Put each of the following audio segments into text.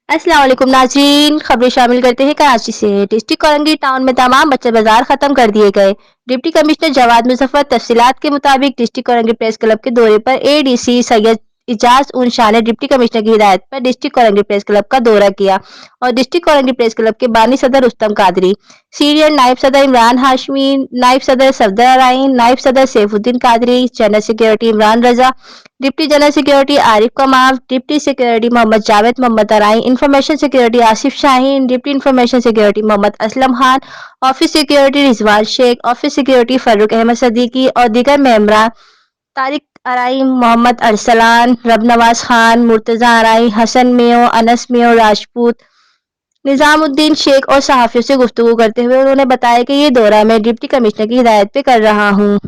अस्सलाम वालेकुम नाज़रीन, खबरें शामिल करते हैं कराची से। डिस्ट्रिक्ट कोरंगी टाउन में तमाम बचत बाजार खत्म कर दिए गए। डिप्टी कमिश्नर जवाद मुजफ्फर तफसीलात के मुताबिक डिस्ट्रिक्ट कोरंगी प्रेस क्लब के दौरे पर एडीसी सैयद इजाज उन शाह ने डिप्टी कमिश्नर की हिदायत पर डिस्ट्रिक्ट कोरंगी प्रेस क्लब का दौरा किया और डिस्ट्रिक्ट कोरंगी प्रेस क्लब के बानी सदर रुस्तम कादरी, सीनियर नायब सदर इमरान हाशमी, नायब सदर सफदर अराइन, नायब सदर Saifuddin Qadri, general secretary Imran Raza, deputy general security Arif Kamal, deputy security Mohammad Javed Mohammad Arai, information security Asif Shaheen, deputy information security Mohammad Aslam Khan, office security Rizwan Sheikh, office security Farrukh Ahmed Siddiqui और दीगर मेंबरान तारिक अराई, मोहम्मद अरसलान, रबनवाज खान, मुर्तजा अराई, हसन मेयो, अनस मेयो राजपूत, निजामुद्दीन शेख और सहाफियों से गुफ्तगू करते हुए उन्होंने बताया कि ये दौरा मैं डिप्टी कमिश्नर की हिदायत पे कर रहा हूँ।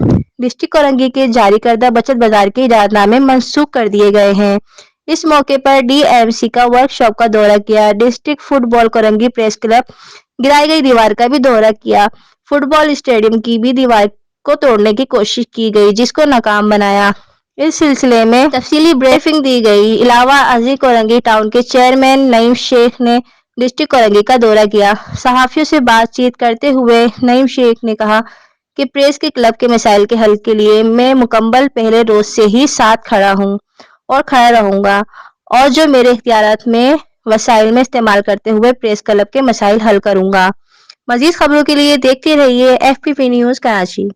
डिस्ट्रिक्ट कोरंगी के जारी करदा बचत बाजार के इजाजतनामे मनसूख कर दिए गए हैं। इस मौके पर डीएमसी का वर्कशॉप का दौरा किया। District football Korangi press club गिराई गई दीवार का भी दौरा किया। फुटबॉल स्टेडियम की भी दीवार को तोड़ने की कोशिश की गई जिसको नाकाम बनाया। इस सिलसिले में तफसीली ब्रीफिंग दी गई। इलावा अजी कोरंगी टाउन के चेयरमैन नईम शेख ने डिस्ट्रिक्ट कोरंगी का दौरा किया। सहाफियों से बातचीत करते हुए नईम शेख ने कहा कि प्रेस के क्लब के मसाइल के हल के लिए मैं मुकम्मल पहले रोज से ही साथ खड़ा हूँ और खड़ा रहूंगा और जो मेरे इख्तियारात में वसाइल में इस्तेमाल करते हुए प्रेस क्लब के मसाइल हल करूंगा। मजीद खबरों के लिए देखते रहिए FPP न्यूज़ कराची।